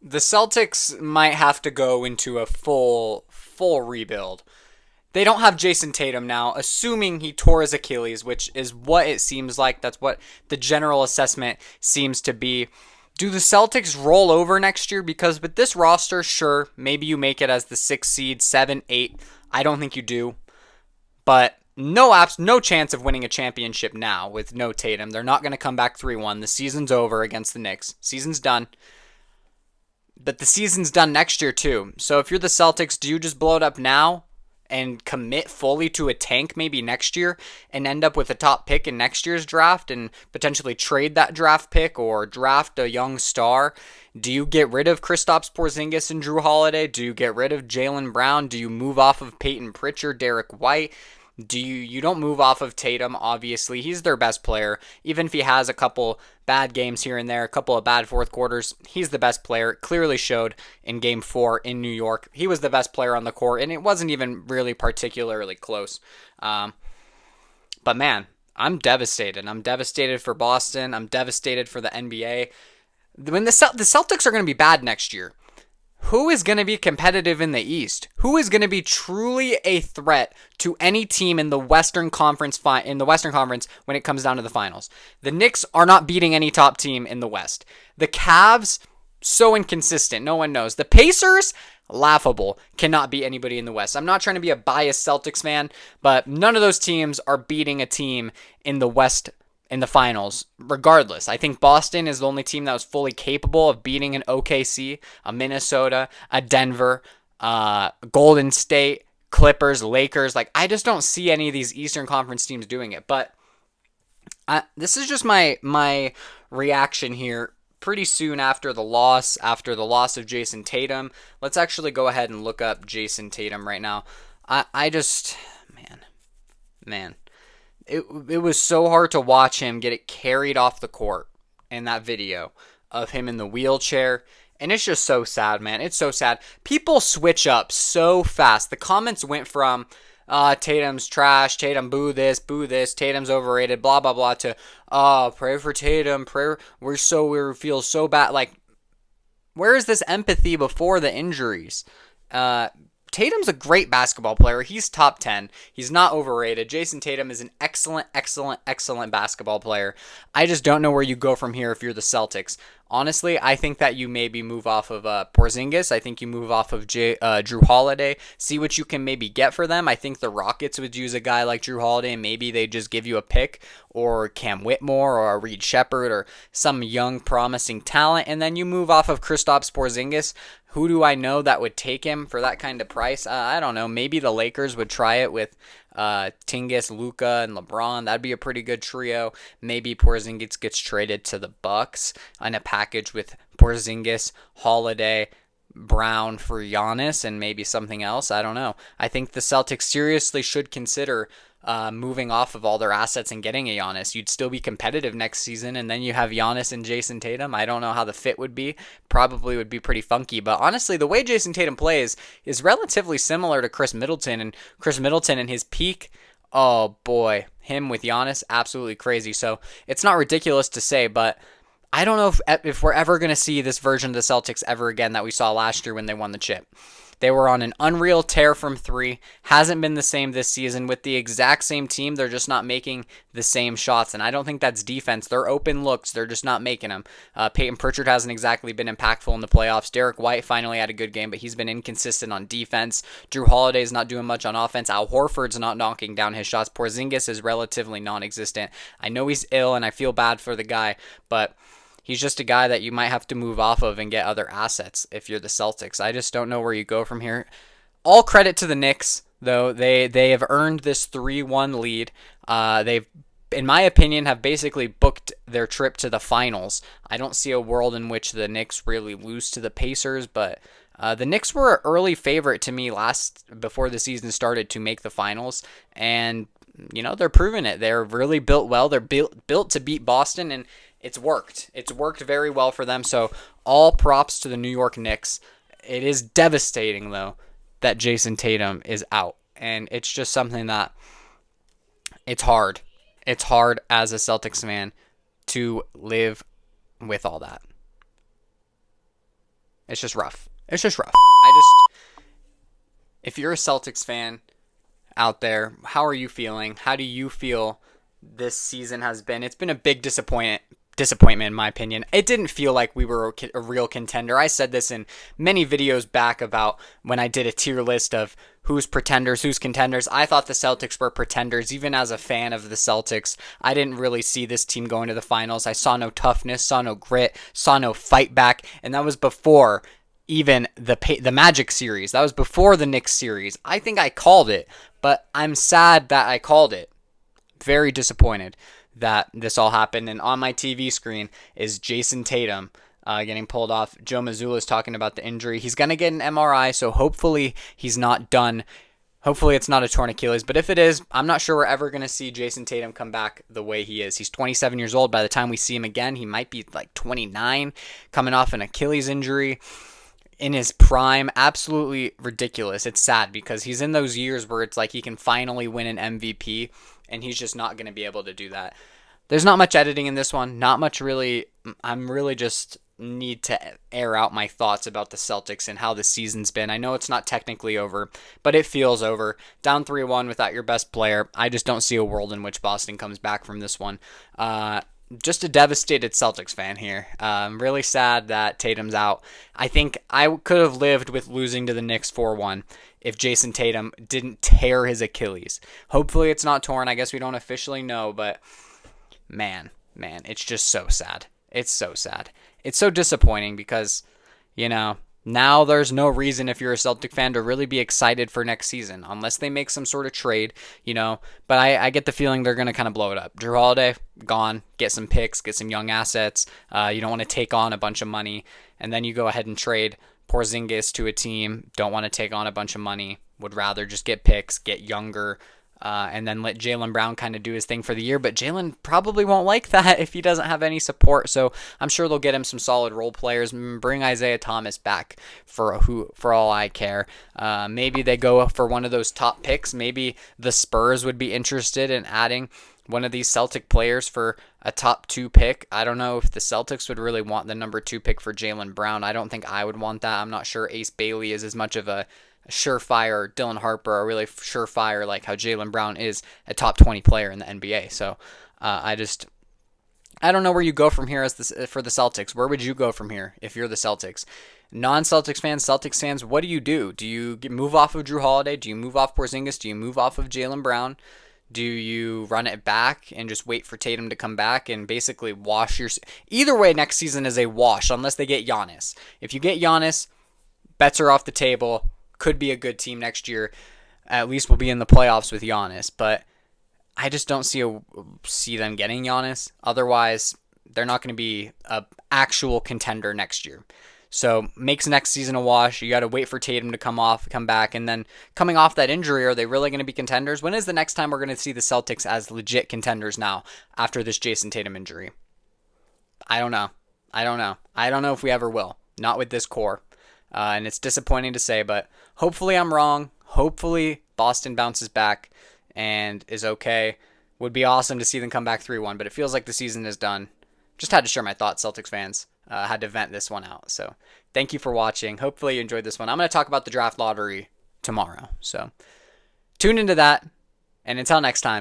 The Celtics might have to go into a full rebuild. They don't have Jason Tatum now, assuming he tore his Achilles, which is what it seems like. That's what the general assessment seems to be. Do the Celtics roll over next year? Because with this roster, sure, maybe you make it as the 6th seed, 7, 8. I don't think you do. But no chance of winning a championship now with no Tatum. They're not going to come back 3-1. The season's over against the Knicks. Season's done. But the season's done next year too. So if you're the Celtics, do you just blow it up now and commit fully to a tank maybe next year and end up with a top pick in next year's draft and potentially trade that draft pick or draft a young star? Do you get rid of Kristaps Porzingis and Drew Holiday? Do you get rid of Jaylen Brown? Do you move off of Peyton Pritchard, Derek White? You don't move off of Tatum, obviously. He's their best player. Even if he has a couple bad games here and there, a couple of bad fourth quarters, he's the best player. It clearly showed in game 4 in New York. He was the best player on the court, and it wasn't even really particularly close. But man, I'm devastated. I'm devastated for Boston. I'm devastated for the NBA. When the Celtics are going to be bad next year, who is going to be competitive in the East? Who is going to be truly a threat to any team in the Western Conference when it comes down to the finals? The Knicks are not beating any top team in the West. The Cavs, so inconsistent. No one knows. The Pacers, laughable. Cannot beat anybody in the West. I'm not trying to be a biased Celtics fan, but none of those teams are beating a team in the West in the finals, regardless. I think Boston is the only team that was fully capable of beating an OKC, a Minnesota, a Denver, Golden State, Clippers, Lakers. Like, I just don't see any of these Eastern Conference teams doing it. But this is just my reaction here. Pretty soon after the loss of Jason Tatum, let's actually go ahead and look up Jason Tatum right now. I just, man. It was so hard to watch him get it carried off the court in that video of him in the wheelchair. And it's just so sad, man. It's so sad. People switch up so fast. The comments went from Tatum's trash, Tatum boo this, Tatum's overrated, blah blah blah, to pray for Tatum, we feel so bad. Like, where is this empathy before the injuries? Tatum's a great basketball player. He's top 10. He's not overrated. Jason Tatum is an excellent basketball player. I just don't know where you go from here if you're the Celtics. Honestly, I think that you maybe move off of Porzingis. I think you move off of Drew Holiday. See what you can maybe get for them. I think the Rockets would use a guy like Drew Holiday, and maybe they just give you a pick, or Cam Whitmore, or a Reed Shepherd, or some young promising talent, and then you move off of Kristaps Porzingis. Who do I know that would take him for that kind of price? I don't know. Maybe the Lakers would try it with Tingis, Luka, and LeBron. That'd be a pretty good trio. Maybe Porzingis gets traded to the Bucks in a package with Porzingis, Holiday, Brown for Giannis, and maybe something else. I don't know. I think the Celtics seriously should consider moving off of all their assets and getting a Giannis. You'd still be competitive next season, and then you have Giannis and Jason Tatum. I don't know how the fit would be. Probably would be pretty funky, but honestly, the way Jason Tatum plays is relatively similar to Chris Middleton, and Chris Middleton in his peak, oh boy, him with Giannis, absolutely crazy. So it's not ridiculous to say, but I don't know if we're ever going to see this version of the Celtics ever again that we saw last year when they won the chip. They were on an unreal tear from 3. Hasn't been the same this season. With the exact same team, they're just not making the same shots. And I don't think that's defense. They're open looks. They're just not making them. Peyton Pritchard hasn't exactly been impactful in the playoffs. Derek White finally had a good game, but he's been inconsistent on defense. Drew Holiday's not doing much on offense. Al Horford's not knocking down his shots. Porzingis is relatively non-existent. I know he's ill, and I feel bad for the guy, but he's just a guy that you might have to move off of and get other assets if you're the Celtics. I just don't know where you go from here. All credit to the Knicks, though. They have earned this 3-1 lead. They've, in my opinion, have basically booked their trip to the finals. I don't see a world in which the Knicks really lose to the Pacers, but the Knicks were an early favorite to me before the season started to make the finals, and they're proving it. They're really built well. They're built to beat Boston, and it's worked. It's worked very well for them. So all props to the New York Knicks. It is devastating, though, that Jason Tatum is out. And it's just something that it's hard. It's hard as a Celtics fan to live with all that. It's just rough. It's just rough. If you're a Celtics fan out there, how are you feeling? How do you feel this season has been? It's been a big disappointment in my opinion. It didn't feel like we were a real contender. I said this in many videos back about when I did a tier list of who's pretenders, who's contenders. I thought the Celtics were pretenders. Even as a fan of the Celtics, I didn't really see this team going to the finals. I saw no toughness, saw no grit, saw no fight back, and that was before even the Magic series. That was before the Knicks series. I think I called it, but I'm sad that I called it. Very disappointed that this all happened. And on my TV screen is Jason Tatum getting pulled off. Joe Mazzulla is talking about the injury. He's going to get an MRI, so hopefully he's not done. Hopefully it's not a torn Achilles. But if it is, I'm not sure we're ever going to see Jason Tatum come back the way he is. He's 27 years old. By the time we see him again, he might be like 29, coming off an Achilles injury in his prime. Absolutely ridiculous. It's sad because he's in those years where it's like he can finally win an MVP, and he's just not going to be able to do that. There's not much editing in this one. Not much really. I'm really just need to air out my thoughts about the Celtics and how the season's been. I know it's not technically over, but it feels over. Down 3-1 without your best player. I just don't see a world in which Boston comes back from this one. Just a devastated Celtics fan here. I'm really sad that Tatum's out. I think I could have lived with losing to the Knicks 4-1 if Jason Tatum didn't tear his Achilles. Hopefully it's not torn. I guess we don't officially know, but man, it's just so sad. It's so sad. It's so disappointing because, now there's no reason if you're a Celtic fan to really be excited for next season unless they make some sort of trade, But I get the feeling they're going to kind of blow it up. Drew Holiday, gone. Get some picks, get some young assets. You don't want to take on a bunch of money. And then you go ahead and trade Porzingis to a team. Don't want to take on a bunch of money. Would rather just get picks, get younger, and then let Jaylen Brown kind of do his thing for the year. But Jaylen probably won't like that if he doesn't have any support. So I'm sure they'll get him some solid role players. Bring Isaiah Thomas back for all I care. Maybe they go for one of those top picks. Maybe the Spurs would be interested in adding one of these Celtic players for a top 2 pick. I don't know if the Celtics would really want the number 2 pick for Jaylen Brown. I don't think I would want that. I'm not sure Ace Bailey is as much of a surefire, Dylan Harper are really surefire like how Jaylen Brown is a top 20 player in the NBA. So I don't know where you go from here for the Celtics. Where would you go from here if you're the Celtics? Non-Celtics fans, Celtics fans, what do you do? Do you move off of Drew Holiday? Do you move off Porzingis? Do you move off of Jaylen Brown? Do you run it back and just wait for Tatum to come back and basically wash your... Either way, next season is a wash unless they get Giannis. If you get Giannis, bets are off the table. Could be a good team next year. At least we'll be in the playoffs with Giannis. But I just don't see them getting Giannis. Otherwise, they're not going to be an actual contender next year. So makes next season a wash. You got to wait for Tatum to come back. And then coming off that injury, are they really going to be contenders? When is the next time we're going to see the Celtics as legit contenders now after this Jason Tatum injury? I don't know. I don't know if we ever will. Not with this core. And it's disappointing to say, but hopefully I'm wrong. Hopefully Boston bounces back and is okay. Would be awesome to see them come back 3-1, but it feels like the season is done. Just had to share my thoughts, Celtics fans. Had to vent this one out. So thank you for watching. Hopefully you enjoyed this one. I'm going to talk about the draft lottery tomorrow. So tune into that. And until next time.